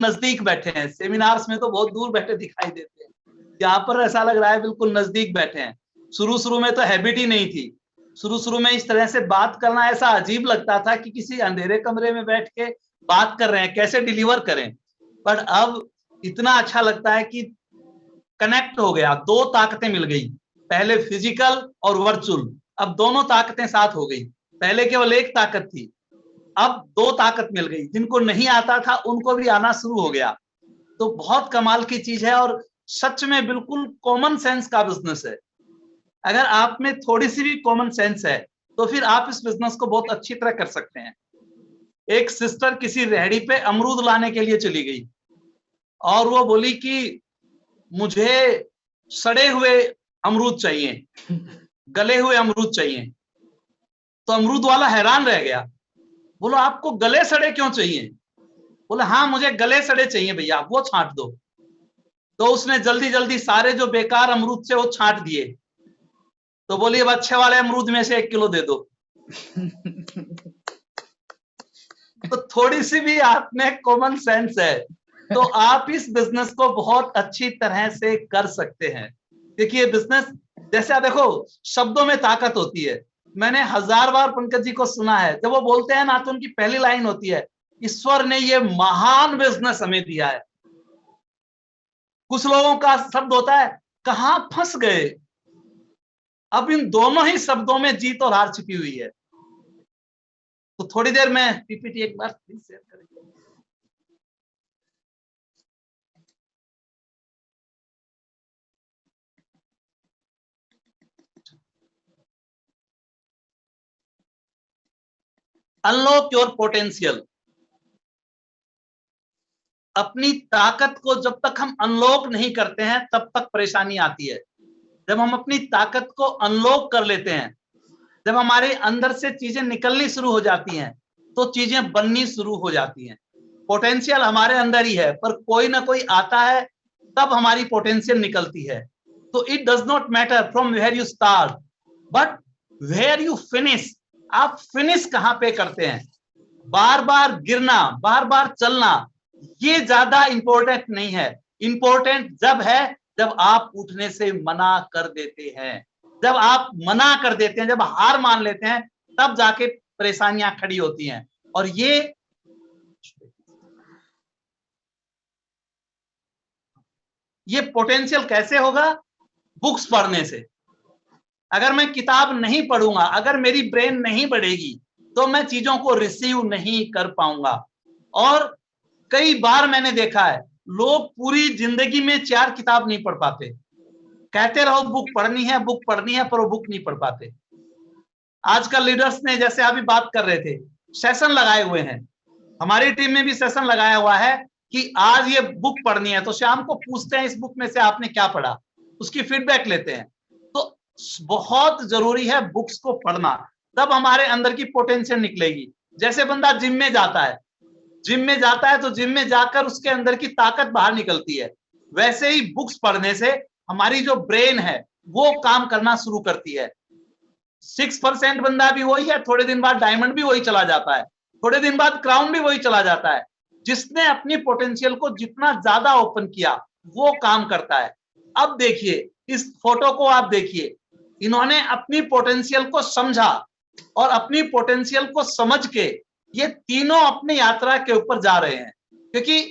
नजदीक बैठे हैं। सेमिनार्स में तो बहुत दूर बैठे दिखाई देते हैं, यहाँ पर ऐसा लग रहा है बिल्कुल नजदीक बैठे हैं। शुरू में तो हैबिट ही नहीं थी। शुरू में इस तरह से बात करना ऐसा अजीब लगता था कि किसी अंधेरे कमरे में बैठ के बात कर रहे हैं, कैसे डिलीवर करें। पर अब इतना अच्छा लगता है कि कनेक्ट हो गया, दो ताकतें मिल गई, पहले फिजिकल और वर्चुअल, अब दोनों ताकतें साथ हो गई। पहले केवल एक ताकत थी, अब दो ताकत मिल गई। जिनको नहीं आता था उनको भी आना शुरू हो गया। तो बहुत कमाल की चीज है और सच में बिल्कुल कॉमन सेंस का बिजनेस है। अगर आप में थोड़ी सी भी कॉमन सेंस है तो फिर आप इस बिजनेस को बहुत अच्छी तरह कर सकते हैं। एक सिस्टर किसी रेहड़ी पे अमरूद लाने के लिए चली गई और वो बोली कि मुझे सड़े हुए अमरूद चाहिए, गले हुए अमरूद चाहिए। तो अमरूद वाला हैरान रह गया, बोलो आपको गले सड़े क्यों चाहिए? बोले हाँ मुझे गले सड़े चाहिए भैया, वो छांट दो। तो उसने जल्दी जल्दी सारे जो बेकार अमरूद से वो छांट दिए। तो बोलिए अब अच्छे वाले अमरूद में से 1 किलो दे दो। तो थोड़ी सी भी आप में कॉमन सेंस है तो आप इस बिजनेस को बहुत अच्छी तरह से कर सकते हैं। देखिए बिजनेस जैसे आप देखो, शब्दों में ताकत होती है। मैंने 1000 बार पंकज जी को सुना है, जब वो बोलते हैं ना तो उनकी पहली लाइन होती है, ईश्वर ने ये महान बिजनेस हमें दिया है। कुछ लोगों का शब्द होता है कहां फंस गए। अब इन दोनों ही शब्दों में जीत और हार छिपी हुई है। तो थोड़ी देर में पीपीटी एक बार प्लीज शेयर करें। Unlock your potential. अपनी ताकत को जब तक हम अनलॉक नहीं करते हैं तब तक परेशानी आती है। जब हम अपनी ताकत को अनलॉक कर लेते हैं, जब हमारे अंदर से चीजें निकलनी शुरू हो जाती हैं तो चीजें बननी शुरू हो जाती हैं। पोटेंशियल हमारे अंदर ही है, पर कोई ना कोई आता है तब हमारी पोटेंशियल निकलती है। तो it does not matter from where you start but where you finish. आप फिनिश कहां पे करते हैं। बार बार गिरना, बार बार चलना, ये ज्यादा इंपॉर्टेंट नहीं है। इंपॉर्टेंट जब है जब आप उठने से मना कर देते हैं। जब आप मना कर देते हैं, जब हार मान लेते हैं, तब जाके परेशानियां खड़ी होती हैं। और ये पोटेंशियल कैसे होगा? बुक्स पढ़ने से। अगर मैं किताब नहीं पढ़ूंगा, अगर मेरी ब्रेन नहीं बढ़ेगी तो मैं चीजों को रिसीव नहीं कर पाऊंगा। और कई बार मैंने देखा है लोग पूरी जिंदगी में 4 किताब नहीं पढ़ पाते। कहते रहो बुक पढ़नी है, बुक पढ़नी है, पर वो बुक नहीं पढ़ पाते। आजकल लीडर्स ने, जैसे अभी बात कर रहे थे, सेशन लगाए हुए हैं। हमारी टीम में भी सेशन लगाया हुआ है कि आज ये बुक पढ़नी है। तो शाम को पूछते हैं इस बुक में से आपने क्या पढ़ा, उसकी फीडबैक लेते हैं। तो बहुत जरूरी है बुक्स को पढ़ना, तब हमारे अंदर की पोटेंशियल निकलेगी। जैसे बंदा जिम में जाता है, तो जिम में जाकर उसके अंदर की ताकत बाहर निकलती है। वैसे ही बुक्स पढ़ने से हमारी जो ब्रेन है वो काम करना शुरू करती है। 6% बंदा भी वही है, थोड़े दिन बाद डायमंड भी वही चला जाता है, थोड़े दिन बाद क्राउन भी वही चला जाता है। जिसने अपनी पोटेंशियल को जितना ज्यादा ओपन किया वो काम करता है। अब देखिए इस फोटो को, आप देखिए, इन्होंने अपनी पोटेंशियल को समझा और अपनी पोटेंशियल को समझ के ये तीनों अपनी यात्रा के ऊपर जा रहे हैं। क्योंकि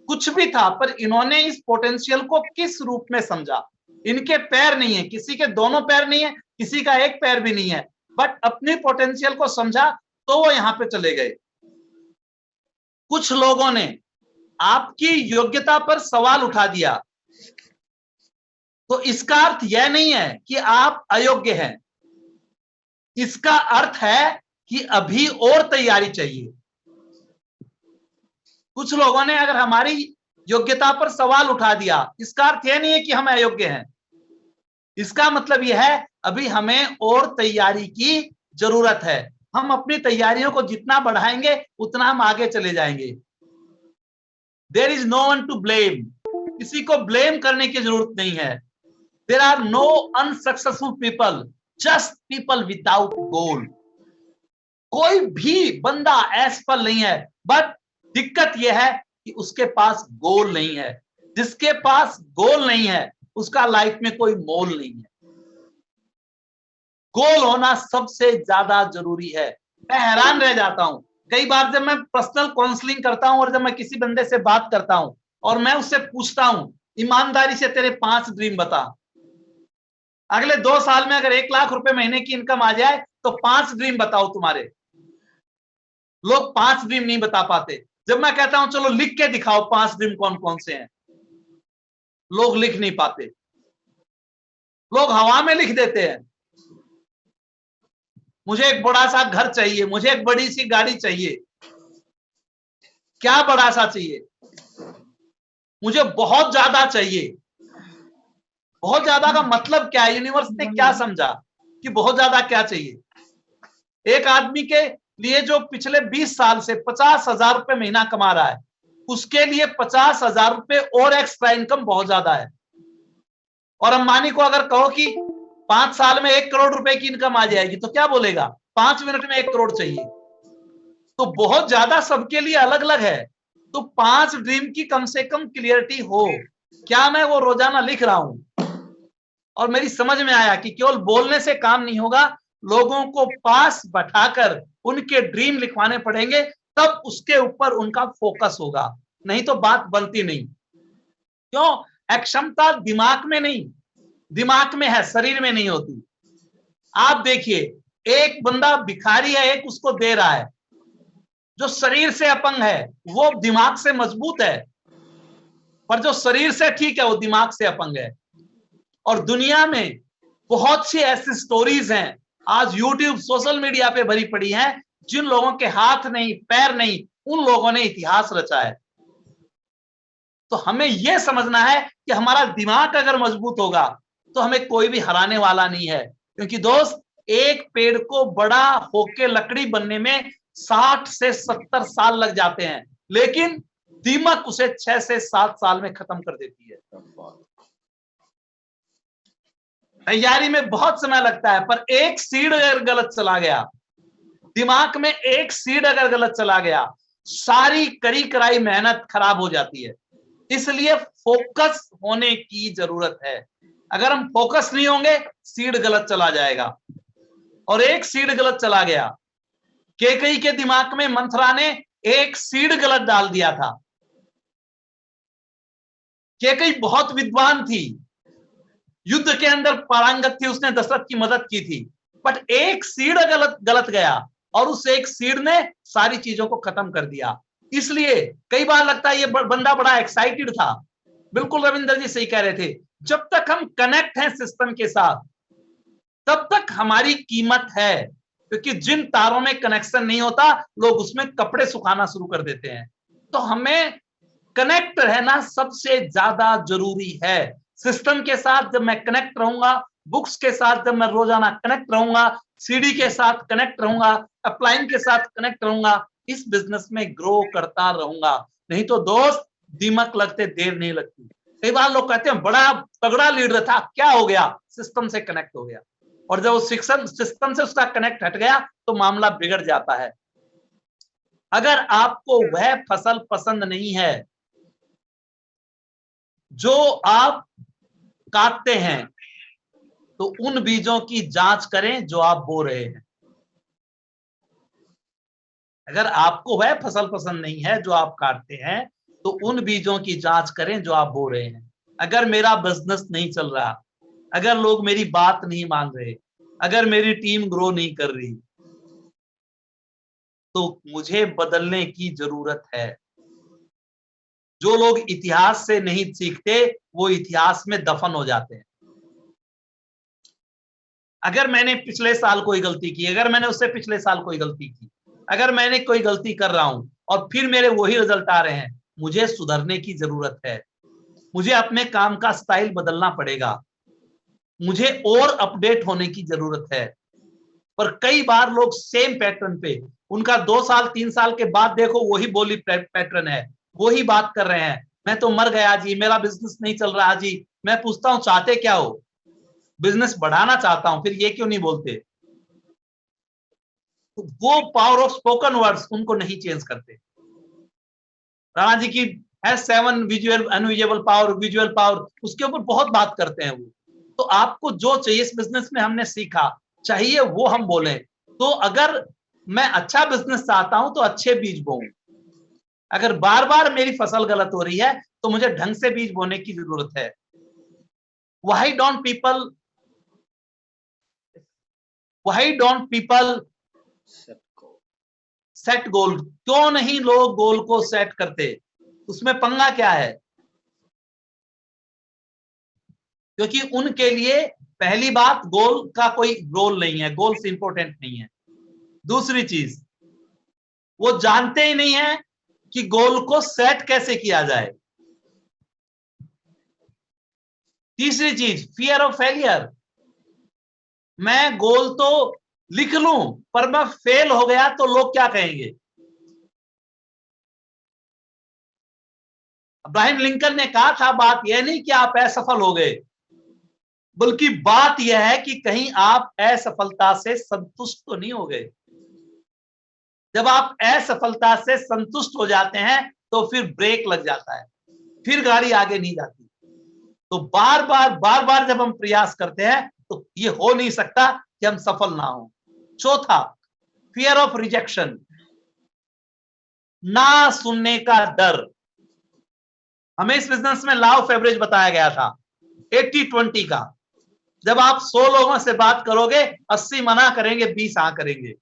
कुछ भी था पर इन्होंने इस पोटेंशियल को किस रूप में समझा। इनके पैर नहीं है, किसी के दोनों पैर नहीं है, किसी का एक पैर भी नहीं है, बट अपनी पोटेंशियल को समझा तो वो यहां पे चले गए। कुछ लोगों ने आपकी योग्यता पर सवाल उठा दिया, तो इसका अर्थ यह नहीं है कि आप अयोग्य हैं। इसका अर्थ है कि अभी और तैयारी चाहिए। कुछ लोगों ने अगर हमारी योग्यता पर सवाल उठा दिया, इसका अर्थ यह नहीं है कि हम अयोग्य हैं। इसका मतलब यह है अभी हमें और तैयारी की जरूरत है। हम अपनी तैयारियों को जितना बढ़ाएंगे उतना हम आगे चले जाएंगे। There is no one to blame. किसी को ब्लेम करने की जरूरत नहीं है। There are no unsuccessful people, just people without goal. कोई भी बंदा असफल नहीं है, बट दिक्कत यह है कि उसके पास गोल नहीं है। जिसके पास गोल नहीं है उसका लाइफ में कोई मोल नहीं है। गोल होना सबसे ज्यादा जरूरी है। मैं हैरान रह जाता हूं कई बार जब मैं पर्सनल काउंसलिंग करता हूं और जब मैं किसी बंदे से बात करता हूं और मैं उससे पूछता हूं ईमानदारी से तेरे 5 ड्रीम बता, अगले 2 साल में अगर 1 लाख रुपए महीने की इनकम आ जाए तो 5 ड्रीम बताओ तुम्हारे। लोग 5 ड्रीम नहीं बता पाते। जब मैं कहता हूं चलो लिख के दिखाओ 5 ड्रीम कौन कौन से हैं, लोग लिख नहीं पाते, लोग हवा में लिख देते हैं। मुझे एक बड़ा सा घर चाहिए, मुझे एक बड़ी सी गाड़ी चाहिए। क्या बड़ा सा चाहिए? मुझे बहुत ज्यादा चाहिए। बहुत ज्यादा का मतलब क्या है? यूनिवर्स ने क्या समझा कि बहुत ज्यादा क्या चाहिए? एक आदमी के लिए जो पिछले 20 साल से 50,000 रुपए महीना कमा रहा है, उसके लिए 50,000 रुपए और एक्स्ट्रा इनकम बहुत ज्यादा है। और अंबानी को अगर कहो कि 5 साल में 1 करोड़ रुपए की इनकम आ जाएगी तो क्या बोलेगा? 5 मिनट में 1 करोड़ चाहिए। तो बहुत ज्यादा सबके लिए अलग अलग है। तो 5 ड्रीम की कम से कम क्लियरिटी हो। क्या मैं वो रोजाना लिख रहा हूं? और मेरी समझ में आया कि केवल बोलने से काम नहीं होगा, लोगों को पास बैठाकर उनके ड्रीम लिखवाने पड़ेंगे, तब उसके ऊपर उनका फोकस होगा, नहीं तो बात बनती नहीं। क्यों? अक्षमता दिमाग में नहीं, दिमाग में है, शरीर में नहीं होती। आप देखिए, एक बंदा भिखारी है, एक उसको दे रहा है। जो शरीर से अपंग है वो दिमाग से मजबूत है, पर जो शरीर से ठीक है वो दिमाग से अपंग है। और दुनिया में बहुत सी ऐसी स्टोरीज हैं, आज यूट्यूब सोशल मीडिया पे भरी पड़ी हैं, जिन लोगों के हाथ नहीं पैर नहीं, उन लोगों ने इतिहास रचा है। तो हमें यह समझना है कि हमारा दिमाग अगर मजबूत होगा तो हमें कोई भी हराने वाला नहीं है। क्योंकि दोस्त, एक पेड़ को बड़ा होके लकड़ी बनने में 60 से 70 साल लग जाते हैं, लेकिन दीमक उसे 6 से 7 साल में खत्म कर देती है। तैयारी में बहुत समय लगता है, पर एक सीड अगर गलत चला गया, दिमाग में एक सीड अगर गलत चला गया, सारी कड़ी कराई मेहनत खराब हो जाती है। इसलिए फोकस होने की जरूरत है। अगर हम फोकस नहीं होंगे, सीड गलत चला जाएगा। और एक सीड गलत चला गया, कैकेयी के दिमाग में मंथरा ने एक सीड गलत डाल दिया था। कैकेयी बहुत विद्वान थी, युद्ध के अंदर पारंगत थी, उसने दशरथ की मदद की थी, बट एक सीड गलत गया और उस एक सीड ने सारी चीजों को खत्म कर दिया। इसलिए कई बार लगता है ये बंदा बड़ा एक्साइटेड था। बिल्कुल रविंदर जी सही कह रहे थे, जब तक हम कनेक्ट हैं सिस्टम के साथ तब तक हमारी कीमत है। क्योंकि जिन तारों में कनेक्शन नहीं होता, लोग उसमें कपड़े सुखाना शुरू कर देते हैं। तो हमें कनेक्ट रहना सबसे ज्यादा जरूरी है। सिस्टम के साथ जब मैं कनेक्ट रहूंगा, बुक्स के साथ जब मैं रोजाना कनेक्ट रहूंगा, सीडी के साथ कनेक्ट रहूंगा, अपलाइन के साथ कनेक्ट रहूंगा, इस बिजनेस में ग्रो करता रहूंगा। नहीं तो दोस्त, दीमक लगते देर नहीं लगती। कई बार लोग कहते हैं बड़ा तगड़ा लीडर था, क्या हो गया? सिस्टम से कनेक्ट हो गया। और जब सिस्टम से उसका कनेक्ट हट गया तो मामला बिगड़ जाता है। अगर आपको वह फसल पसंद नहीं है जो आप काटते हैं, तो उन बीजों की जांच करें जो आप बो रहे हैं। अगर आपको वह फसल पसंद नहीं है जो आप काटते हैं, तो उन बीजों की जांच करें जो आप बो रहे हैं। अगर मेरा बिजनेस नहीं चल रहा, अगर लोग मेरी बात नहीं मान रहे, अगर मेरी टीम ग्रो नहीं कर रही, तो मुझे बदलने की जरूरत है। जो लोग इतिहास से नहीं सीखते वो इतिहास में दफन हो जाते हैं। अगर मैंने पिछले साल कोई गलती की, अगर मैंने उससे पिछले साल कोई गलती की, अगर मैंने कोई गलती कर रहा हूं और फिर मेरे वही रिजल्ट आ रहे हैं, मुझे सुधरने की जरूरत है। मुझे अपने काम का स्टाइल बदलना पड़ेगा, मुझे और अपडेट होने की जरूरत है। पर कई बार लोग सेम पैटर्न पे, उनका 2 साल 3 साल के बाद देखो वही बोली पैटर्न है, वही बात कर रहे हैं। मैं तो मर गया जी, मेरा बिजनेस नहीं चल रहा जी। मैं पूछता हूं चाहते क्या हो? बिजनेस बढ़ाना चाहता हूं, फिर ये क्यों नहीं बोलते? तो वो पावर ऑफ स्पोकन वर्ड्स उनको नहीं चेंज करते। राणा जी की है 7 विजुअल अनविजुअल पावर, विजुअल पावर, उसके ऊपर बहुत बात करते हैं वो। तो आपको जो चाहिए इस बिजनेस में हमने सीखा, चाहिए वो हम बोले। तो अगर मैं अच्छा बिजनेस चाहता हूं तो अच्छे बीज बोऊं। अगर बार बार मेरी फसल गलत हो रही है तो मुझे ढंग से बीज बोने की जरूरत है। Why don't people set goal? क्यों नहीं लोग गोल को सेट करते? उसमें पंगा क्या है? क्योंकि उनके लिए पहली बात, गोल का कोई रोल नहीं है, गोल से इंपॉर्टेंट नहीं है। दूसरी चीज, वो जानते ही नहीं है कि गोल को सेट कैसे किया जाए। तीसरी चीज, फियर ऑफ फेलियर। मैं गोल तो लिख लूं पर मैं फेल हो गया तो लोग क्या कहेंगे? अब्राहम लिंकन ने कहा था, बात यह नहीं कि आप असफल हो गए, बल्कि बात यह है कि कहीं आप असफलता से संतुष्ट तो नहीं हो गए। जब आप असफलता से संतुष्ट हो जाते हैं तो फिर ब्रेक लग जाता है, फिर गाड़ी आगे नहीं जाती। तो बार बार जब हम प्रयास करते हैं तो ये हो नहीं सकता कि हम सफल ना हो। चौथा, फियर ऑफ रिजेक्शन, ना सुनने का डर। हमें इस बिजनेस में लॉ ऑफ एवरेज बताया गया था 80-20 का। जब आप 100 लोगों से बात करोगे, 80 मना करेंगे, 20 हाँ करेंगे।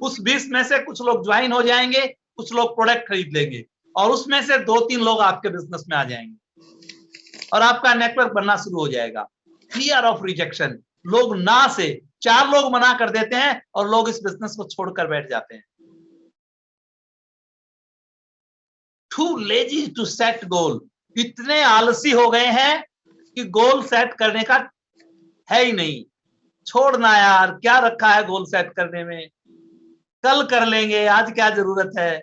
उस 20 में से कुछ लोग ज्वाइन हो जाएंगे, कुछ लोग प्रोडक्ट खरीद लेंगे, और उसमें से 2-3 लोग आपके बिजनेस में आ जाएंगे और आपका नेटवर्क बनना शुरू हो जाएगा। फियर ऑफ रिजेक्शन, लोग ना से 4 लोग मना कर देते हैं और लोग इस बिजनेस को छोड़कर बैठ जाते हैं। Too lazy to set goal, इतने आलसी हो गए हैं कि गोल सेट करने का है ही नहीं। छोड़ना यार, क्या रखा है गोल सेट करने में, कल कर लेंगे, आज क्या जरूरत है,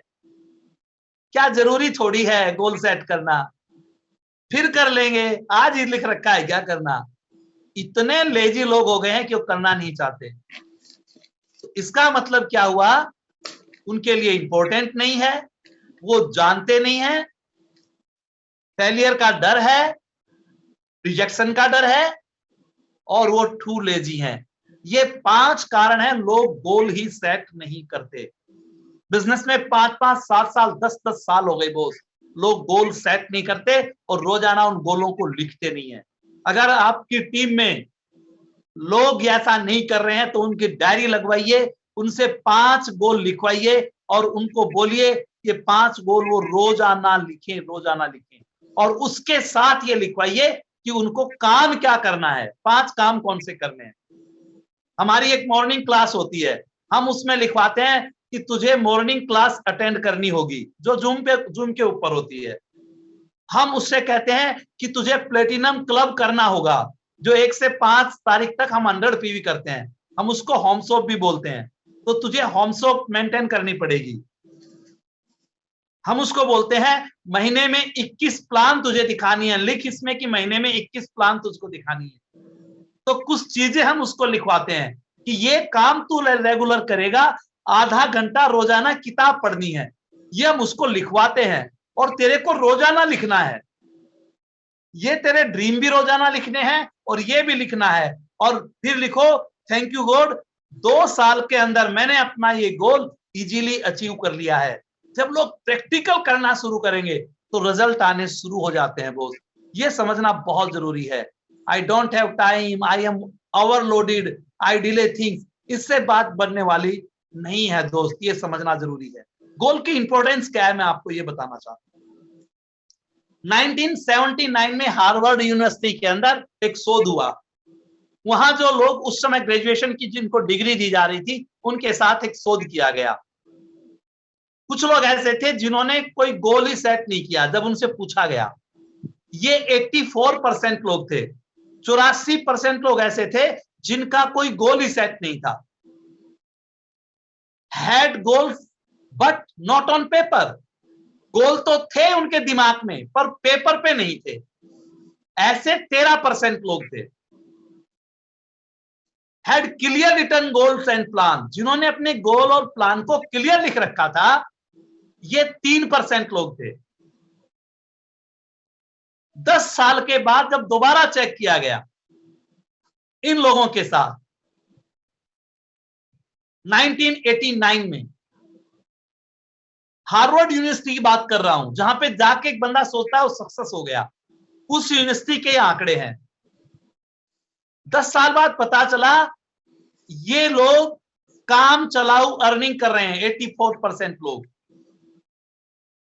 क्या जरूरी थोड़ी है गोल सेट करना, फिर कर लेंगे, आज ही लिख रखा है, क्या करना। इतने लेजी लोग हो गए हैं कि वो करना नहीं चाहते। तो इसका मतलब क्या हुआ? उनके लिए इंपॉर्टेंट नहीं है, वो जानते नहीं है, फेलियर का डर है, रिजेक्शन का डर है, और वो टू लेजी हैं। ये 5 कारण हैं लोग गोल ही सेट नहीं करते। बिजनेस में 5-5, 7 साल, 10-10 साल हो गए बोस, लोग गोल सेट नहीं करते और रोजाना उन गोलों को लिखते नहीं है। अगर आपकी टीम में लोग ऐसा नहीं कर रहे हैं तो उनकी डायरी लगवाइए, उनसे 5 गोल लिखवाइए और उनको बोलिए ये 5 गोल वो रोजाना लिखें, रोजाना लिखें। और उसके साथ ये लिखवाइए कि उनको काम क्या करना है, 5 काम कौन से करने हैं। हमारी एक मॉर्निंग क्लास होती है, हम उसमें लिखवाते हैं कि तुझे मॉर्निंग क्लास अटेंड करनी होगी, जो जूम के ऊपर होती है। हम उससे कहते हैं कि तुझे प्लेटिनम क्लब करना होगा, जो 1 से 5 तारीख तक हम 100 पीवी करते हैं, हम उसको होम सोप भी बोलते हैं। तो तुझे होम सोप मेंटेन करनी पड़ेगी। हम उसको बोलते हैं महीने में 21 प्लान तुझे दिखानी है, लिख इसमें कि महीने में 21 प्लान तुझको दिखानी है। तो कुछ चीजें हम उसको लिखवाते हैं कि ये काम तू रेगुलर करेगा, आधा घंटा रोजाना किताब पढ़नी है, ये हम उसको लिखवाते हैं। और तेरे को रोजाना लिखना है, ये तेरे ड्रीम भी रोजाना लिखने हैं और ये भी लिखना है। और फिर लिखो, थैंक यू गॉड, 2 साल के अंदर मैंने अपना ये गोल इजीली अचीव कर लिया है। जब लोग प्रैक्टिकल करना शुरू करेंगे तो रिजल्ट आने शुरू हो जाते हैं दोस्त, ये समझना बहुत जरूरी है। I don't have time, I am overloaded, I delay things, इससे बात बनने वाली नहीं है दोस्त, ये समझना जरूरी है। गोल की इंपॉर्टेंस क्या है मैं आपको ये बताना चाहता हूं। 1979 में हार्वर्ड यूनिवर्सिटी के अंदर एक शोध हुआ। वहां जो लोग उस समय ग्रेजुएशन की जिनको डिग्री दी जा रही थी, उनके साथ एक शोध किया गया। कुछ लोग ऐसे थे जिन्होंने कोई गोल ही सेट नहीं किया। जब उनसे पूछा गया, ये 84% लोग थे, 84% लोग ऐसे थे जिनका कोई गोल ही सेट नहीं था। Had goals but not on paper, goal तो थे उनके दिमाग में पर पेपर पे नहीं थे। ऐसे 13% लोग थे। Had clear written goals and plan, जिन्होंने अपने गोल और प्लान को क्लियर लिख रखा था, ये 3% लोग थे। 10 साल के बाद जब दोबारा चेक किया गया इन लोगों के साथ 1989 में, हार्वर्ड यूनिवर्सिटी की बात कर रहा हूं, जहां पे जाके एक बंदा सोचता है वो सक्सेस हो गया, उस यूनिवर्सिटी के आंकड़े हैं। 10 साल बाद पता चला ये लोग काम चलाऊ अर्निंग कर रहे हैं, 84% लोग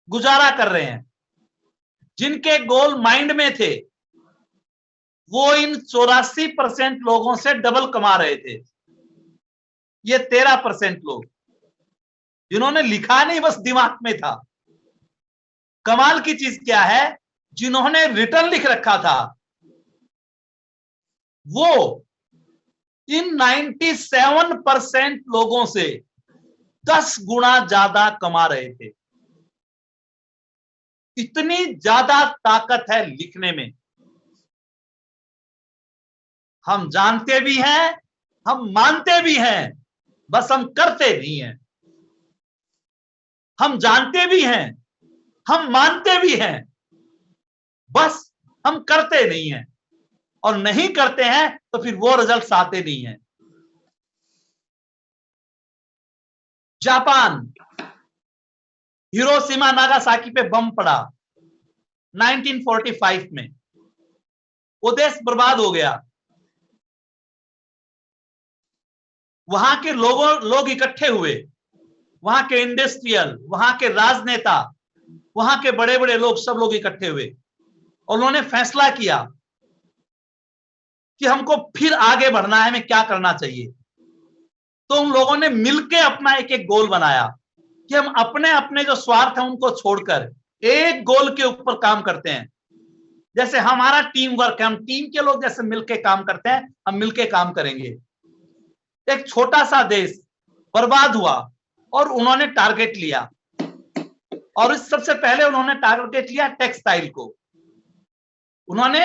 गुजारा कर रहे हैं। जिनके गोल माइंड में थे वो इन 84% लोगों से डबल कमा रहे थे। ये 13% लोग जिन्होंने लिखा नहीं, बस दिमाग में था। कमाल की चीज क्या है, जिन्होंने रिटर्न लिख रखा था वो इन 97% लोगों से 10 गुना ज्यादा कमा रहे थे। इतनी ज्यादा ताकत है लिखने में। हम जानते भी हैं, हम मानते भी हैं, बस हम करते नहीं हैं। हम जानते भी हैं, हम मानते भी हैं, बस हम करते नहीं हैं। और नहीं करते हैं तो फिर वो रिजल्ट्स आते नहीं हैं। जापान, हिरोशिमा नागासाकी पे बम पड़ा 1945 में, वो देश बर्बाद हो गया। वहां के लोग इकट्ठे हुए, वहां के इंडस्ट्रियल, वहां के राजनेता, वहां के बड़े बड़े लोग, सब लोग इकट्ठे हुए और उन्होंने फैसला किया कि हमको फिर आगे बढ़ना है, हमें क्या करना चाहिए। तो उन लोगों ने मिलकर अपना एक एक गोल बनाया कि हम अपने अपने जो स्वार्थ है उनको छोड़कर एक गोल के ऊपर काम करते हैं। जैसे हमारा टीम वर्क है, हम टीम के लोग जैसे मिलकर काम करते हैं, हम मिलकर काम करेंगे। एक छोटा सा देश बर्बाद हुआ और उन्होंने टारगेट लिया, और इस सबसे पहले उन्होंने टारगेट लिया टेक्सटाइल को। उन्होंने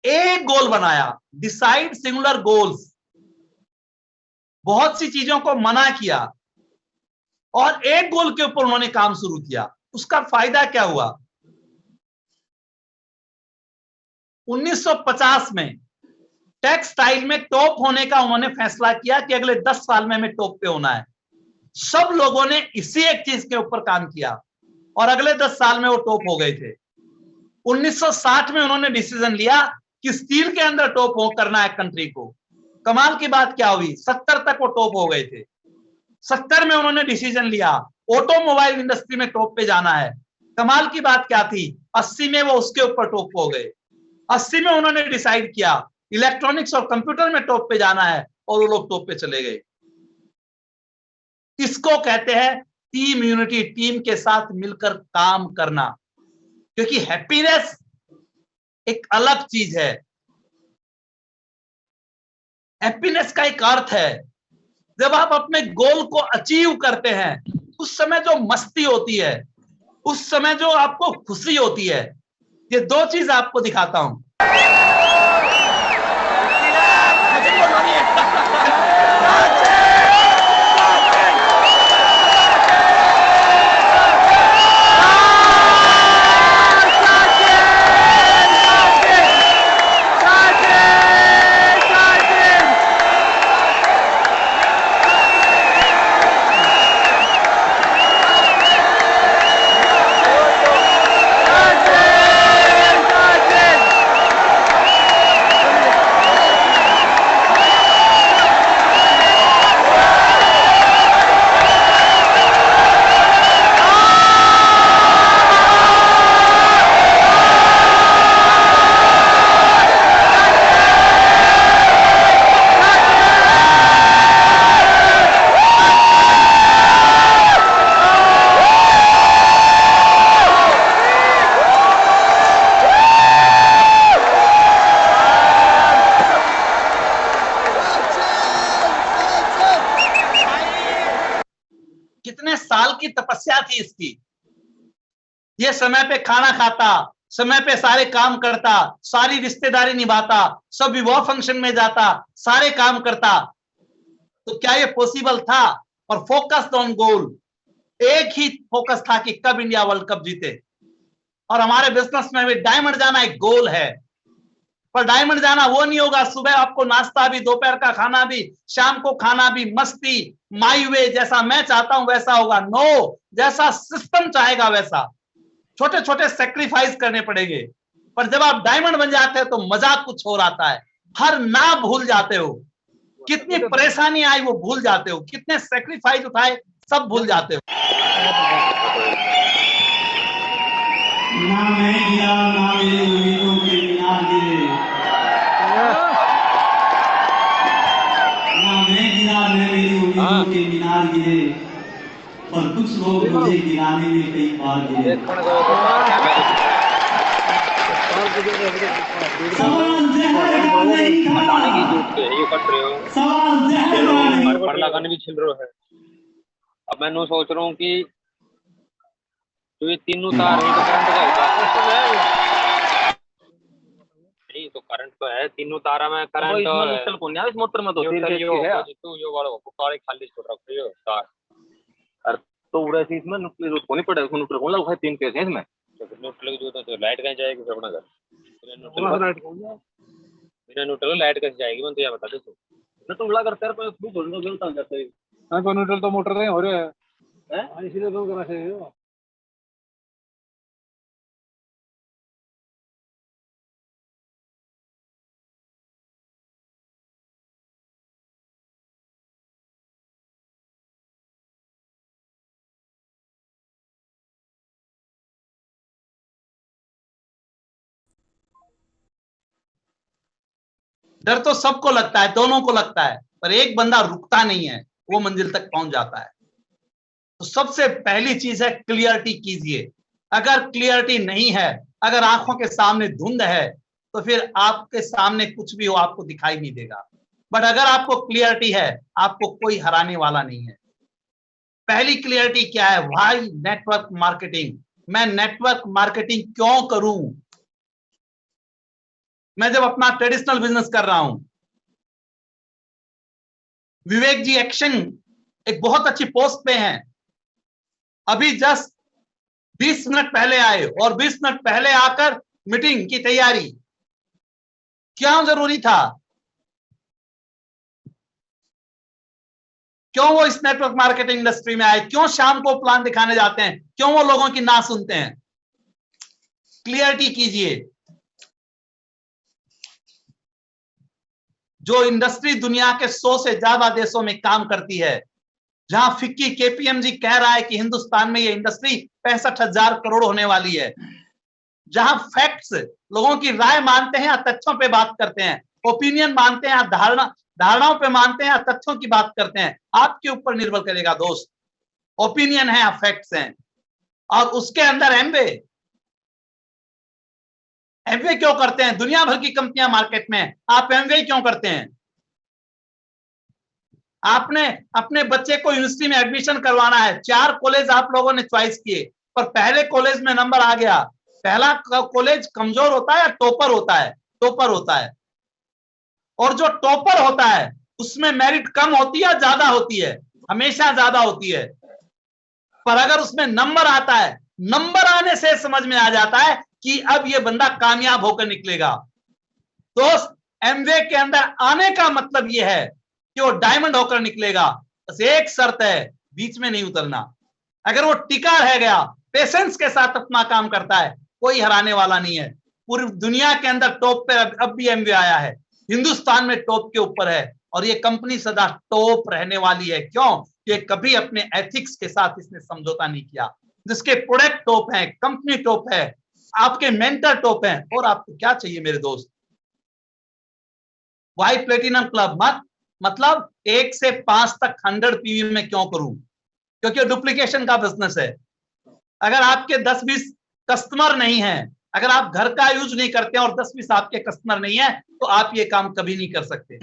एक गोल बनाया, डिसाइड सिंगुलर गोल्स। बहुत सी चीजों को मना किया और एक गोल के ऊपर उन्होंने काम शुरू किया। उसका फायदा क्या हुआ, 1950 में टेक्सटाइल में टॉप होने का उन्होंने फैसला किया कि अगले 10 साल में हमें टॉप पे होना है। सब लोगों ने इसी एक चीज के ऊपर काम किया और अगले 10 साल में वो टॉप हो गए थे। 1960 में उन्होंने डिसीजन लिया कि स्टील के अंदर टॉप हो करना है कंट्री को। कमाल की बात क्या हुई, 70 तक वो टॉप हो गए थे। 70 में उन्होंने डिसीजन लिया ऑटोमोबाइल इंडस्ट्री में टॉप पे जाना है। कमाल की बात क्या थी, 80 में वो उसके ऊपर टॉप हो गए। 80 में उन्होंने डिसाइड किया इलेक्ट्रॉनिक्स और कंप्यूटर में टॉप पे जाना है और वो लोग टॉप पे चले गए। इसको कहते हैं टीम यूनिटी, टीम के साथ मिलकर काम करना। क्योंकि हैप्पीनेस एक अलग चीज है। हैप्पीनेस का एक अर्थ है जब आप अपने गोल को अचीव करते हैं, उस समय जो मस्ती होती है, उस समय जो आपको खुशी होती है। ये दो चीज आपको दिखाता हूं। कितने साल की तपस्या थी इसकी। ये समय पे खाना खाता, समय पे सारे काम करता, सारी रिश्तेदारी निभाता, सब विवाह फंक्शन में जाता, सारे काम करता। तो क्या ये पॉसिबल था? और फोकस्ड ऑन गोल, एक ही फोकस था कि कब इंडिया वर्ल्ड कप जीते। और हमारे बिजनेस में भी डायमंड जाना एक गोल है। पर डायमंड जाना वो नहीं होगा सुबह आपको नाश्ता भी, दोपहर का खाना भी, शाम को खाना भी, मस्ती, माई वे, जैसा मैं चाहता हूं वैसा होगा। नो, जैसा सिस्टम चाहेगा वैसा। छोटे छोटे सेक्रीफाइस करने पड़ेंगे। पर जब आप डायमंड बन जाते हैं तो मजाक कुछ और आता है। हर ना भूल जाते हो, कितनी परेशानी आई वो भूल जाते हो, कितने सेक्रीफाइस उठाए सब भूल जाते हो। ना मैं गिरा ना मेरी उम्मीदों के मीनार गिरे, ना मैं गिरा ना मेरी उम्मीदों के मीनार गिरे, पर कुछ लोग मुझे गिराने में कई बार गिरे। सवाल जहर का नहीं था, सवाल जहर का नहीं। पर लगाने भी छिल रहा है। अब मैं सोच रहा हूँ कि तो ये तीनों तार है तो करंट का होता नहीं, तो करंट तो है तीनों तारा में करंट और न्यूट्रल को नहीं, इस मोटर में तो तीन फेज है। तो यो वाला को काले खाली छोड़ रखो यो तार, और तो पूरा चीज में न्यूट्रल को नहीं पड़ेगा, न्यूट्रल को लगा है तीन फेज है इसमें। तो न्यूट्रल की जो तो लाइट कहां जाएगी फिर अपना घर, बिना न्यूट्रल लाइट कैसे जाएगी? मैं तो ये बता दे तू ना, तुम लगा करते पर तू बोलना गलत आ जाता है। हां तो न्यूट्रल तो मोटर नहीं हो रहा है हां, इसीलिए तो करा से डर तो सबको लगता है, दोनों को लगता है, पर एक बंदा रुकता नहीं है, वो मंजिल तक पहुंच जाता है। तो सबसे पहली चीज है क्लियरिटी कीजिए। अगर क्लियरिटी नहीं है, अगर आंखों के सामने धुंध है, तो फिर आपके सामने कुछ भी हो आपको दिखाई नहीं देगा। बट अगर आपको क्लियरिटी है, आपको कोई हराने वाला नहीं है। पहली क्लियरिटी क्या है? Why network marketing. मैं नेटवर्क मार्केटिंग क्यों करूं? मैं जब अपना ट्रेडिशनल बिजनेस कर रहा हूं, विवेक जी एक्शन एक बहुत अच्छी पोस्ट पे हैं, अभी जस्ट 20 मिनट पहले आए और 20 मिनट पहले आकर मीटिंग की तैयारी। क्यों जरूरी था? क्यों वो इस नेटवर्क मार्केटिंग इंडस्ट्री में आए? क्यों शाम को प्लान दिखाने जाते हैं? क्यों वो लोगों की ना सुनते हैं? क्लियरिटी कीजिए। जो इंडस्ट्री दुनिया के 100 से ज्यादा देशों में काम करती है, जहां फिक्की केपीएमजी कह रहा है कि हिंदुस्तान में ये इंडस्ट्री 65,000 करोड़ होने वाली है, जहां फैक्ट्स लोगों की राय मानते हैं या तथ्यों पे बात करते हैं, ओपिनियन मानते हैं या धारणाओं पे मानते हैं या तथ्यों की बात करते हैं, आपके ऊपर निर्भर करेगा दोस्त। ओपिनियन है या फैक्ट्स हैं। और उसके अंदर एमवे क्यों करते हैं? दुनिया भर की कंपनियां मार्केट में, आप एमवे क्यों करते हैं? आपने अपने बच्चे को यूनिवर्सिटी में एडमिशन करवाना है, 4 कॉलेज आप लोगों ने चॉइस किए, पर पहले कॉलेज में नंबर आ गया। पहला कॉलेज कमजोर होता है या टॉपर होता है? टॉपर होता है। और जो टॉपर होता है उसमें मेरिट कम होती है, ज्यादा होती है? हमेशा ज्यादा होती है। पर अगर उसमें नंबर आता है, नंबर आने से समझ में आ जाता है कि अब ये बंदा कामयाब होकर निकलेगा। दोस्त, एमवे के अंदर आने का मतलब यह है कि वो डायमंड होकर निकलेगा। बस एक शर्त है, बीच में नहीं उतरना। अगर वो टिका रह गया, पेशेंस के साथ अपना काम करता है, कोई हराने वाला नहीं है। पूरी दुनिया के अंदर टॉप पे अब भी एमवे आया है, हिंदुस्तान में टॉप के ऊपर है, और ये कंपनी सदा टॉप रहने वाली है। क्यों? कि कभी अपने एथिक्स के साथ इसने समझौता नहीं किया। जिसके प्रोडक्ट टॉप है, कंपनी टॉप है, आपके मेंटर टॉप है, और आपको क्या चाहिए मेरे दोस्त? वाई प्लेटिनम क्लब मतलब 1 से 5 तक 100 पीवी में क्यों करूं? क्योंकि डुप्लीकेशन का बिजनेस है। अगर आपके 10-20 कस्टमर नहीं है, अगर आप घर का यूज नहीं करते और 10-20 आपके कस्टमर नहीं है, तो आप ये काम कभी नहीं कर सकते।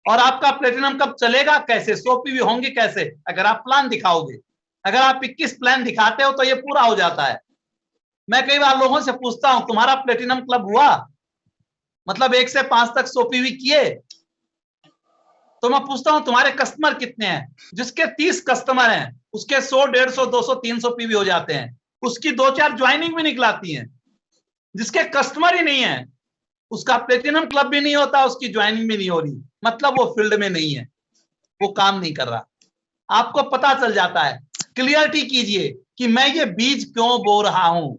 और आपका प्लेटिनम कब चलेगा? कैसे? 100 पीवी होंगे कैसे? अगर आप प्लान दिखाओगे। अगर आप 21 प्लान दिखाते हो तो ये पूरा हो जाता है। मैं कई बार लोगों से पूछता हूं, तुम्हारा प्लेटिनम क्लब हुआ? मतलब 1 से 5 तक 100 पीवी किए? तो मैं पूछता हूं तुम्हारे कस्टमर कितने हैं? जिसके 30 कस्टमर हैं उसके 100, 150, 200, 300 पीवी हो जाते हैं। उसकी 2-4 ज्वाइनिंग भी निकलाती हैं। जिसके कस्टमर ही नहीं है, उसका प्लेटिनम क्लब भी नहीं होता, उसकी ज्वाइनिंग भी नहीं हो रही, मतलब वो फील्ड में नहीं है, वो काम नहीं कर रहा। आपको पता चल जाता है, क्लियरिटी कीजिए कि मैं ये बीज क्यों बो रहा हूं।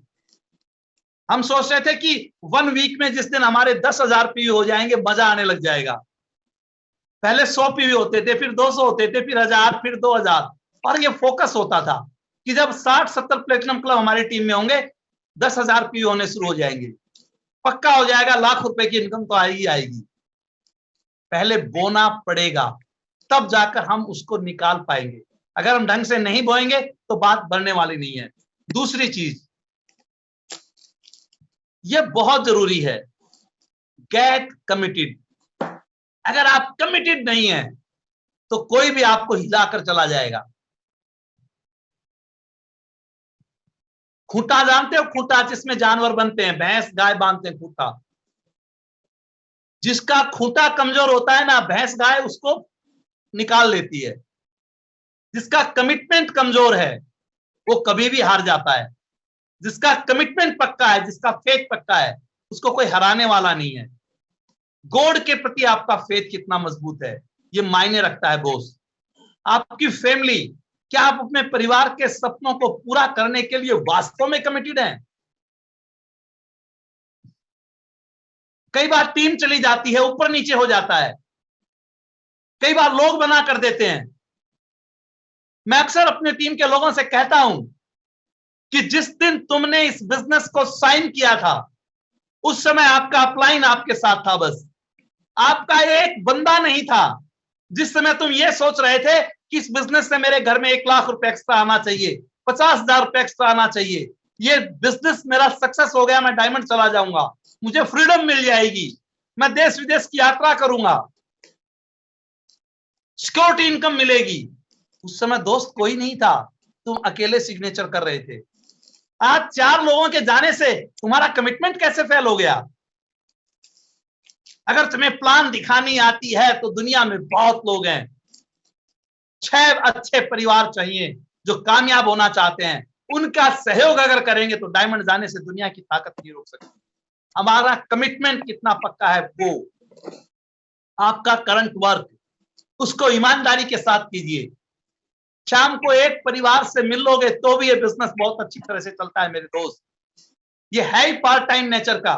हम सोच रहे थे कि 1 वीक में जिस दिन हमारे 10,000 पीवी हो जाएंगे, मजा आने लग जाएगा। पहले 100 पीवी होते थे, फिर 200 होते थे, फिर 1000, फिर 2000, और ये फोकस होता था कि जब 60-70 प्लेटिनम क्लब हमारी टीम में होंगे, 10,000 पीवी होने शुरू हो जाएंगे, पक्का हो जाएगा, लाख रुपए की इनकम तो आएगी आएगी। पहले बोना पड़ेगा, तब जाकर हम उसको निकाल पाएंगे। अगर हम ढंग से नहीं बोएंगे तो बात बढ़ने वाली नहीं है। दूसरी चीज, ये बहुत जरूरी है, गेट कमिटेड। अगर आप कमिटेड नहीं है तो कोई भी आपको हिलाकर चला जाएगा। खूंटा जानते हो? खूंटा जिसमें जानवर बनते हैं, भैंस गाय बांधते हैं खूंटा। जिसका खूंटा कमजोर होता है ना, भैंस गाय उसको निकाल लेती है। जिसका कमिटमेंट कमजोर है वो कभी भी हार जाता है। जिसका कमिटमेंट पक्का है, जिसका फेथ पक्का है, उसको कोई हराने वाला नहीं है। गॉड के प्रति आपका फेथ कितना मजबूत है, ये मायने रखता है बॉस। आपकी फैमिली, क्या आप अपने परिवार के सपनों को पूरा करने के लिए वास्तव में कमिटेड हैं? कई बार टीम चली जाती है, ऊपर नीचे हो जाता है, कई बार लोग बना कर देते हैं। मैं अक्सर अपने टीम के लोगों से कहता हूं कि जिस दिन तुमने इस बिजनेस को साइन किया था, उस समय आपका अपलाइन आपके साथ था, बस आपका एक बंदा नहीं था। जिस समय तुम ये सोच रहे थे कि इस बिजनेस से मेरे घर में 1 लाख रुपए एक्स्ट्रा आना चाहिए, 50,000 रुपए एक्स्ट्रा आना चाहिए, ये बिजनेस मेरा सक्सेस हो गया, मैं डायमंड चला जाऊंगा, मुझे फ्रीडम मिल जाएगी, मैं देश विदेश की यात्रा करूंगा, सिक्योरिटी इनकम मिलेगी, उस समय दोस्त कोई नहीं था, तुम अकेले सिग्नेचर कर रहे थे। आज 4 लोगों के जाने से तुम्हारा कमिटमेंट कैसे फेल हो गया? अगर तुम्हें प्लान दिखानी आती है तो दुनिया में बहुत लोग हैं। 6 अच्छे परिवार चाहिए जो कामयाब होना चाहते हैं, उनका सहयोग अगर करेंगे तो डायमंड जाने से दुनिया की ताकत नहीं रोक सकती। हमारा कमिटमेंट कितना पक्का है, वो आपका करंट वर्क, उसको ईमानदारी के साथ कीजिए। शाम को एक परिवार से मिल लोगे तो भी ये बिजनेस बहुत अच्छी तरह से चलता है मेरे दोस्त। ये है ही पार्ट टाइम नेचर का।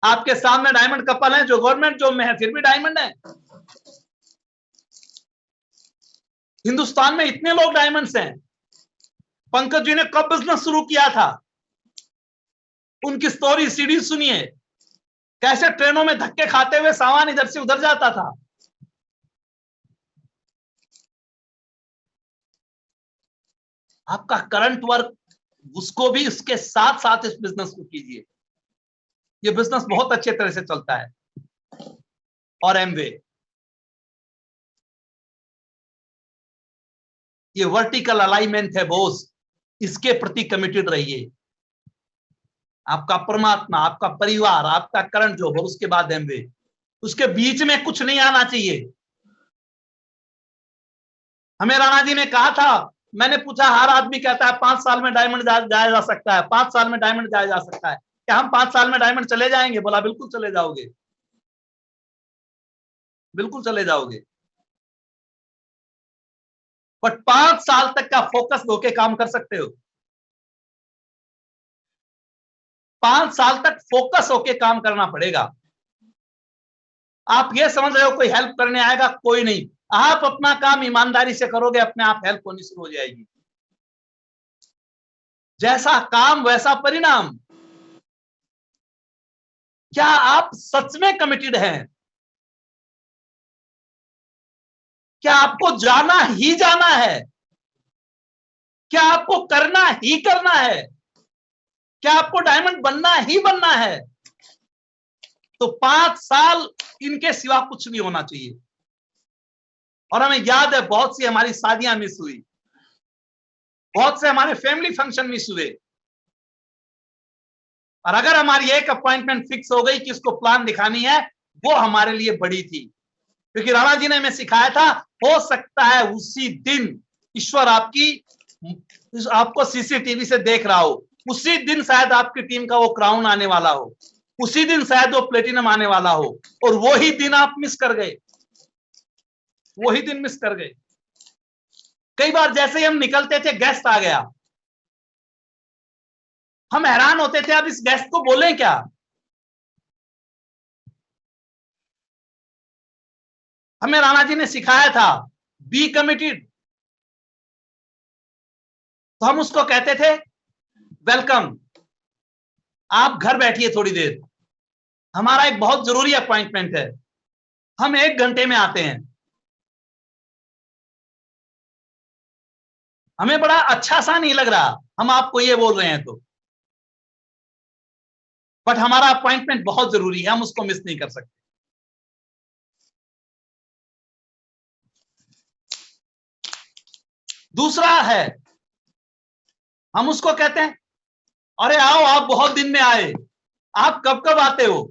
आपके सामने डायमंड कपल है जो गवर्नमेंट जॉब में है, फिर भी डायमंड है। हिंदुस्तान में इतने लोग डायमंड्स हैं। पंकज जी ने कब बिजनेस शुरू किया था, उनकी स्टोरी सीडी सुनिए, कैसे ट्रेनों में धक्के खाते हुए सामान इधर से उधर जाता था। आपका करंट वर्क, उसको भी उसके साथ साथ इस बिजनेस को कीजिए। ये बिजनेस बहुत अच्छे तरह से चलता है। और एमवे, ये वर्टिकल अलाइनमेंट है बॉस, इसके प्रति कमिटेड रहिए। आपका परमात्मा, आपका परिवार, आपका करंट जॉब और उसके बाद एमवे, उसके बीच में कुछ नहीं आना चाहिए। हमें राणा जी ने कहा था, मैंने पूछा, हर आदमी कहता है 5 साल में डायमंड जाया जा सकता है, 5 साल में डायमंड जाया जा सकता है, क्या हम 5 साल में डायमंड चले जाएंगे? बोला बिल्कुल चले जाओगे, बिल्कुल चले जाओगे, बट 5 साल तक का फोकस होके काम कर सकते हो। 5 साल तक फोकस होके काम करना पड़ेगा। आप ये समझ रहे हो कोई हेल्प करने आएगा? कोई नहीं। आप अपना काम ईमानदारी से करोगे, अपने आप हेल्प होनी शुरू हो जाएगी। जैसा काम वैसा परिणाम। क्या आप सच में कमिटेड हैं? क्या आपको जाना ही जाना है? क्या आपको करना ही करना है? क्या आपको डायमंड बनना ही बनना है? तो 5 साल इनके सिवा कुछ नहीं होना चाहिए। और हमें याद है, बहुत सी हमारी शादियां मिस हुई, बहुत से हमारे फैमिली फंक्शन मिस हुए, और अगर हमारी एक अपॉइंटमेंट फिक्स हो गई कि इसको प्लान दिखानी है, वो हमारे लिए बड़ी थी। क्योंकि राणा जी ने हमें सिखाया था, हो सकता है उसी दिन ईश्वर आपकी आपको सीसीटीवी से देख रहा हो, उसी दिन शायद आपकी टीम का वो क्राउन आने वाला हो, उसी दिन शायद वो प्लेटिनम आने वाला हो, और वही दिन आप मिस कर गए, वही दिन मिस कर गए। कई बार जैसे ही हम निकलते थे गेस्ट आ गया, हम हैरान होते थे अब इस गेस्ट को बोलें क्या। हमें राणा जी ने सिखाया था बी कमिटेड, तो हम उसको कहते थे वेलकम, आप घर बैठिए थोड़ी देर, हमारा एक बहुत जरूरी अपॉइंटमेंट है, हम 1 घंटे में आते हैं। हमें बड़ा अच्छा सा नहीं लग रहा हम आपको ये बोल रहे हैं तो, बट हमारा अपॉइंटमेंट बहुत जरूरी है, हम उसको मिस नहीं कर सकते। दूसरा है, हम उसको कहते हैं अरे आओ, आप बहुत दिन में आए, आप कब कब आते हो।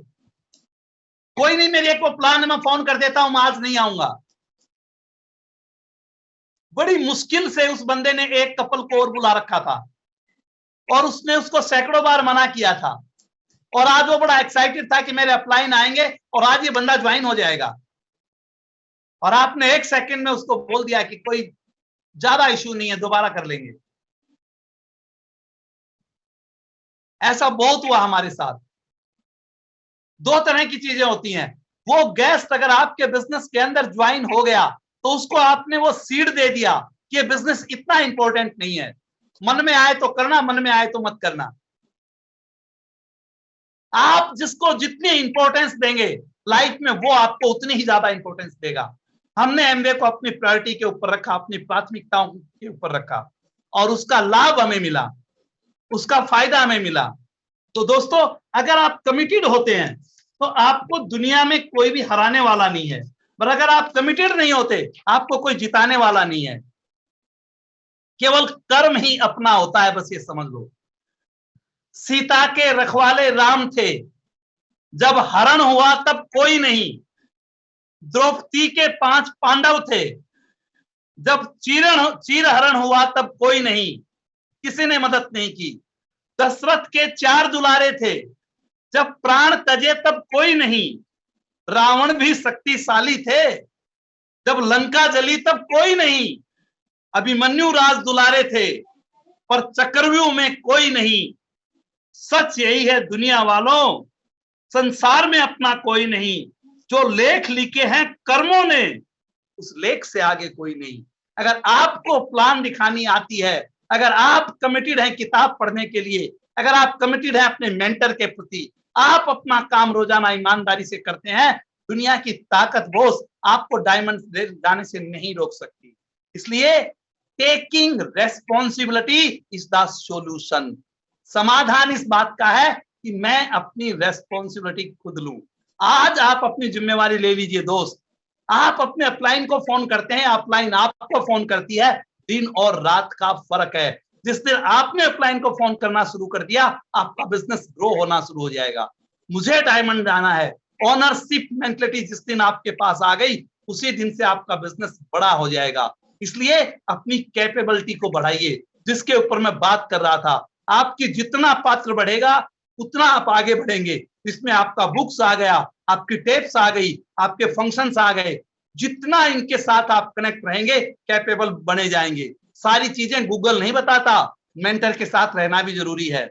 कोई नहीं, मेरी एक वो प्लान है, मैं फोन कर देता हूं, मैं आज नहीं आऊंगा। बड़ी मुश्किल से उस बंदे ने एक कपल को और बुला रखा था, और उसने उसको सैकड़ों बार मना किया था, और आज वो बड़ा एक्साइटेड था कि मेरे अपलाइन आएंगे और आज ये बंदा ज्वाइन हो जाएगा, और आपने 1 सेकंड में उसको बोल दिया कि कोई ज्यादा इशू नहीं है, दोबारा कर लेंगे। ऐसा बहुत हुआ हमारे साथ। 2 तरह की चीजें होती हैं, वो गेस्ट अगर आपके बिजनेस के अंदर ज्वाइन हो गया तो उसको आपने वो सीड दे दिया कि ये बिजनेस इतना इंपॉर्टेंट नहीं है, मन में आए तो करना, मन में आए तो मत करना। आप जिसको जितनी इंपॉर्टेंस देंगे लाइफ में, वो आपको उतनी ही ज्यादा इंपॉर्टेंस देगा। हमने एमवे को अपनी प्रायोरिटी के ऊपर रखा, अपनी प्राथमिकताओं के ऊपर रखा, और उसका लाभ हमें मिला, उसका फायदा हमें मिला। तो दोस्तों, अगर आप कमिटेड होते हैं तो आपको दुनिया में कोई भी हराने वाला नहीं है, पर अगर आप कमिटेड नहीं होते आपको कोई जिताने वाला नहीं है। केवल कर्म ही अपना होता है, बस ये समझ लो। सीता के रखवाले राम थे, जब हरण हुआ तब कोई नहीं। द्रौपदी के 5 पांडव थे, जब चीर हरण हुआ तब कोई नहीं, किसी ने मदद नहीं की। दशरथ के 4 दुलारे थे, जब प्राण तजे तब कोई नहीं। रावण भी शक्तिशाली थे, जब लंका जली तब कोई नहीं। अभिमन्यु राज दुलारे थे, पर चक्रव्यूह में कोई नहीं। सच यही है दुनिया वालों, संसार में अपना कोई नहीं। जो लेख लिखे हैं कर्मों ने, उस लेख से आगे कोई नहीं। अगर आपको प्लान दिखानी आती है, अगर आप कमिटेड हैं किताब पढ़ने के लिए, अगर आप कमिटेड हैं अपने मेंटर के प्रति, आप अपना काम रोजाना ईमानदारी से करते हैं, दुनिया की ताकत बोस आपको डायमंड जाने से नहीं रोक सकती। इसलिए taking responsibility is the solution. समाधान इस बात का है कि मैं अपनी रेस्पॉन्सिबिलिटी खुद लूं। आज आप अपनी जिम्मेवारी ले लीजिए दोस्त। आप अपने अपलाइन को फोन करते हैं, अपलाइन आपको फोन करती है। दिन और रात का फर्क है। जिस दिन आपने अपलाइन को फोन करना शुरू कर दिया, आपका बिजनेस ग्रो होना शुरू हो जाएगा। मुझे डायमंड जाना है, ओनरशिप मेंटलिटी जिस दिन आपके पास आ गई, उसी दिन से आपका बिजनेस बड़ा हो जाएगा। इसलिए अपनी कैपेबिलिटी को बढ़ाइए, जिसके ऊपर मैं बात कर रहा था। आपकी जितना पात्र बढ़ेगा उतना आप आगे बढ़ेंगे। इसमें आपका बुक्स आ गया, आपकी टेप्स आ गई, आपके फंक्शंस आ गए। जितना इनके साथ आप कनेक्ट रहेंगे, कैपेबल बने जाएंगे। सारी चीजें गूगल नहीं बताता, मेंटर के साथ रहना भी जरूरी है।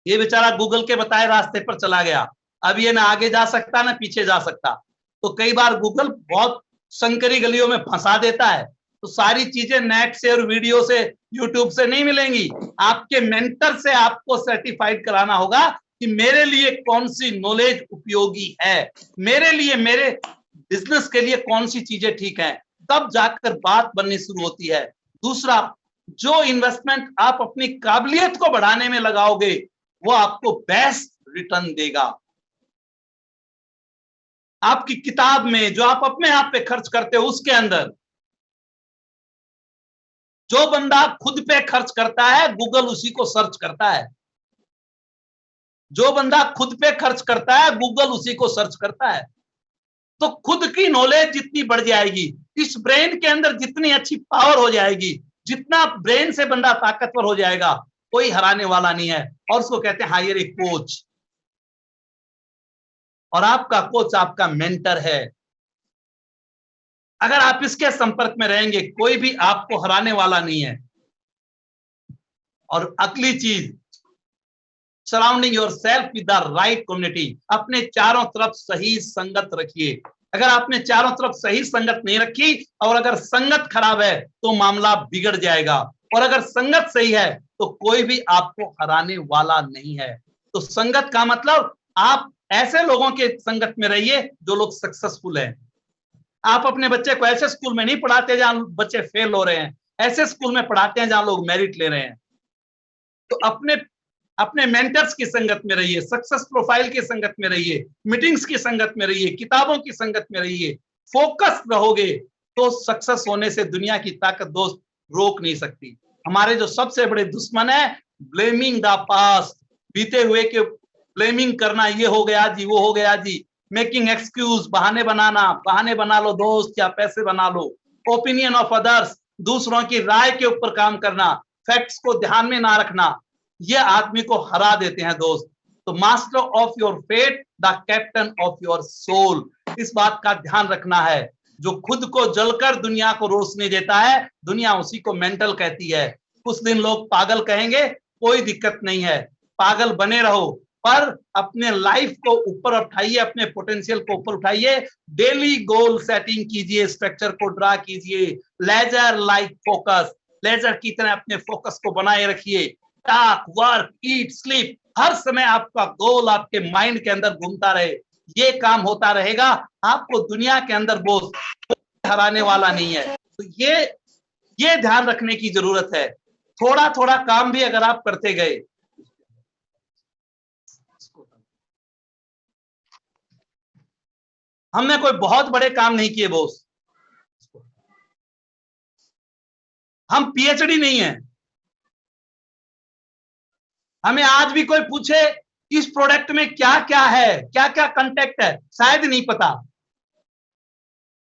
ये बेचारा गूगल के बताए रास्ते पर चला गया, अब ये ना आगे जा सकता ना पीछे जा सकता। तो कई बार गूगल बहुत संकरी गलियों में फंसा देता है। तो सारी चीजें नेट से और वीडियो से, यूट्यूब से नहीं मिलेंगी। आपके मेंटर से आपको सर्टिफाइड कराना होगा कि मेरे लिए कौन सी नॉलेज उपयोगी है, मेरे लिए, मेरे बिजनेस के लिए कौन सी चीजें ठीक है। तब जाकर बात बननी शुरू होती है। दूसरा, जो इन्वेस्टमेंट आप अपनी काबिलियत को बढ़ाने में लगाओगे, वो आपको बेस्ट रिटर्न देगा। आपकी किताब में जो आप अपने आप पे खर्च करते हो, उसके अंदर जो बंदा खुद पे खर्च करता है, गूगल उसी को सर्च करता है। जो बंदा खुद पे खर्च करता है, गूगल उसी को सर्च करता है। तो खुद की नॉलेज जितनी बढ़ जाएगी, इस ब्रेन के अंदर जितनी अच्छी पावर हो जाएगी, जितना ब्रेन से बंदा ताकतवर हो जाएगा कोई हराने वाला नहीं है, और उसको कहते हैं हायर ए कोच। और आपका कोच आपका मेंटर है। अगर आप इसके संपर्क में रहेंगे कोई भी आपको हराने वाला नहीं है। और अगली चीज, surrounding your self with the right community. अपने चारों तरफ सही संगत रखिए। अगर आपने चारों तरफ सही संगत नहीं रखी और अगर संगत खराब है तो मामला बिगड़ जाएगा, और अगर संगत सही है तो कोई भी आपको हराने वाला नहीं है। तो संगत का मतलब आप ऐसे लोगों के संगत में रहिए जो लोग सक्सेसफुल हैं। आप अपने बच्चे को ऐसे स्कूल में नहीं पढ़ाते जहां बच्चे फेल हो रहे हैं, ऐसे स्कूल में पढ़ाते हैं जहां लोग मेरिट ले रहे हैं। तो अपने मेंटर्स की संगत में रहिए, सक्सेस प्रोफाइल की संगत में रहिए, मीटिंग्स की संगत में रहिए, किताबों की संगत में रहिए। फोकस रहोगे तो सक्सेस होने से दुनिया की ताकत दोस्त रोक नहीं सकती। हमारे जो सबसे बड़े दुश्मन है ब्लेमिंग द पास्ट, बीते हुए के ब्लेमिंग करना, ये हो गया जी, वो हो गया जी, मेकिंग एक्सक्यूज, बहाने बना लो दोस्त, या पैसे बना लो। ओपिनियन ऑफ अदर्स, दूसरों की राय के ऊपर काम करना, फैक्ट्स को ध्यान में ना रखना, ये आदमी को हरा देते हैं दोस्त। तो master of your fate, the captain of your soul, इस बात का ध्यान रखना है। जो खुद को जलकर दुनिया को रोशनी देता है, दुनिया उसी को मेंटल कहती है। कुछ दिन लोग पागल कहेंगे, कोई दिक्कत नहीं है, पागल बने रहो, पर अपने लाइफ को ऊपर उठाइए, अपने पोटेंशियल को ऊपर उठाइए। डेली गोल सेटिंग कीजिए, स्ट्रक्चर को ड्रा कीजिए, लेजर लाइक फोकस, लेजर की तरह अपने फोकस को बनाए रखिए। टॉक, वर्क, ईट, स्लीप, हर समय आपका गोल आपके माइंड के अंदर घूमता रहे। ये काम होता रहेगा, आपको दुनिया के अंदर बोझ हराने वाला नहीं है। तो ये ध्यान रखने की जरूरत है। थोड़ा थोड़ा काम भी अगर आप करते गए, हमने कोई बहुत बड़े काम नहीं किए बॉस, हम पीएचडी नहीं है। हमें आज भी कोई पूछे इस प्रोडक्ट में क्या क्या है, क्या क्या कंटेक्ट है, शायद नहीं पता,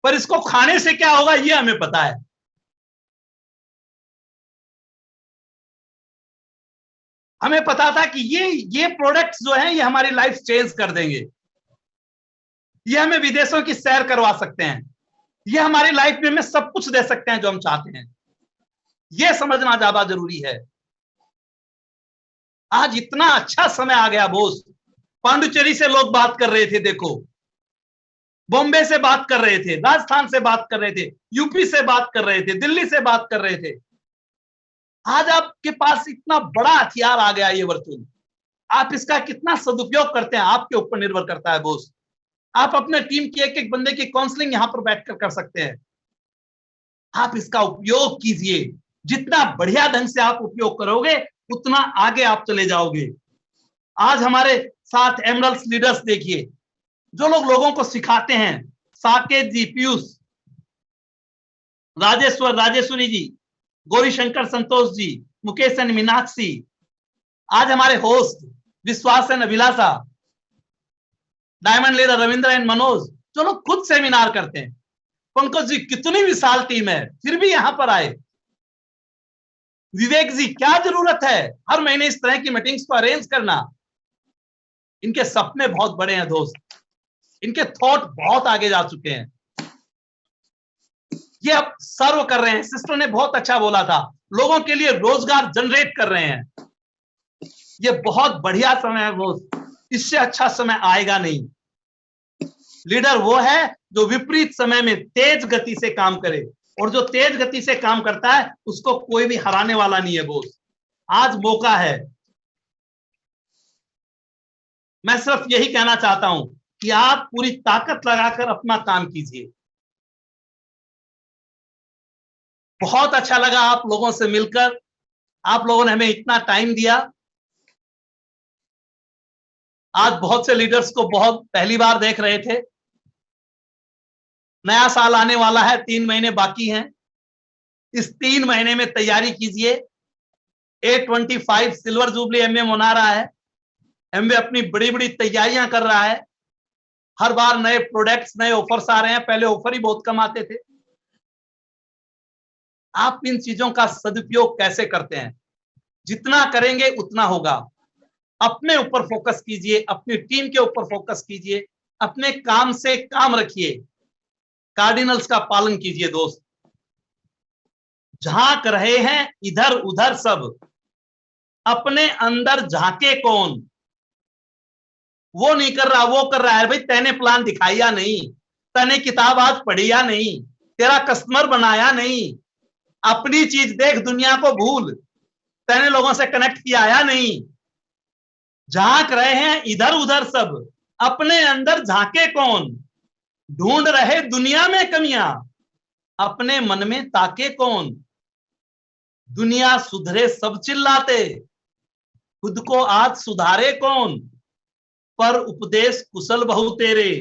पर इसको खाने से क्या होगा ये हमें पता है। हमें पता था कि ये प्रोडक्ट्स जो हैं ये हमारी लाइफ चेंज कर देंगे, ये हमें विदेशों की सैर करवा सकते हैं, ये हमारी लाइफ में हमें सब कुछ दे सकते हैं जो हम चाहते हैं। ये समझना ज्यादा जरूरी है। आज इतना अच्छा समय आ गया बोस, पांडुचेरी से लोग बात कर रहे थे, देखो बॉम्बे से बात कर रहे थे, राजस्थान से बात कर रहे थे, यूपी से बात कर रहे थे, दिल्ली से बात कर रहे थे। आज आपके पास इतना बड़ा हथियार आ गया, ये वर्चुअल, आप इसका कितना सदुपयोग करते हैं आपके ऊपर निर्भर करता है बोस। आप अपने टीम की एक एक बंदे की काउंसलिंग यहां पर बैठकर कर सकते हैं। आप इसका उपयोग कीजिए, जितना बढ़िया ढंग से आप उपयोग करोगे उतना आगे आप चले जाओगे। आज हमारे साथ एमरल्स लीडर्स देखिए, जो लोग लोगों को सिखाते हैं, साकेत जी, पीयूष, राजेश्वरी जी, गौरीशंकर संतोष जी, मुकेश एंड मीनाक्षी, आज हमारे होस्ट विश्वास and Abhilasha, diamond leader Ravindra and Manoj, जो लोग खुद सेमिनार करते हैं। पंकज जी, कितनी विशाल टीम है, फिर भी यहां पर आए। विवेक जी, क्या जरूरत है हर महीने इस तरह की मीटिंग्स को अरेंज करना। इनके सपने बहुत बड़े हैं दोस्त, इनके थॉट बहुत आगे जा चुके हैं, ये अब सर्व कर रहे हैं। सिस्टर ने बहुत अच्छा बोला था, लोगों के लिए रोजगार जनरेट कर रहे हैं। ये बहुत बढ़िया समय है दोस्त, इससे अच्छा समय आएगा नहीं। लीडर वो है जो विपरीत समय में तेज गति से काम करे, और जो तेज गति से काम करता है उसको कोई भी हराने वाला नहीं है बोस। आज मौका है। मैं सिर्फ यही कहना चाहता हूं कि आप पूरी ताकत लगाकर अपना काम कीजिए। बहुत अच्छा लगा आप लोगों से मिलकर, आप लोगों ने हमें इतना टाइम दिया। आज बहुत से लीडर्स को बहुत पहली बार देख रहे थे। नया साल आने वाला है, 3 महीने बाकी हैं। इस 3 महीने में तैयारी कीजिए। A25 सिल्वर जुबली एमवे मना रहा है। एमवे अपनी बड़ी बड़ी तैयारियां कर रहा है। हर बार नए प्रोडक्ट्स, नए ऑफर्स आ रहे हैं। पहले ऑफर ही बहुत कम आते थे। आप इन चीजों का सदुपयोग कैसे करते हैं? जितना करेंगे उतना होगा। अपने ऊपर फोकस कीजिए, अपनी टीम के ऊपर फोकस कीजिए, अपने काम से काम रखिए, कार्डिनल्स का पालन कीजिए दोस्त। झांक रहे हैं इधर उधर सब, अपने अंदर झांके कौन? वो नहीं कर रहा, वो कर रहा है। भाई तैने प्लान दिखाया नहीं, तैने किताब आज पढ़ी या नहीं, तेरा कस्टमर बनाया नहीं, अपनी चीज देख, दुनिया को भूल, तैने लोगों से कनेक्ट किया या नहीं? झांक रहे हैं इधर उधर सब, अपने अंदर झांके कौन? ढूंढ रहे दुनिया में कमियां, अपने मन में ताके कौन? दुनिया सुधरे सब चिल्लाते, खुद को आज सुधारे कौन? पर उपदेश कुशल बहु तेरे,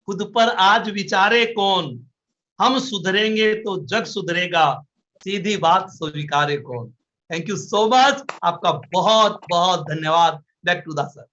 खुद पर आज विचारे कौन? हम सुधरेंगे तो जग सुधरेगा, सीधी बात स्वीकारे कौन? थैंक यू सो मच, आपका बहुत बहुत धन्यवाद। Back to the sir.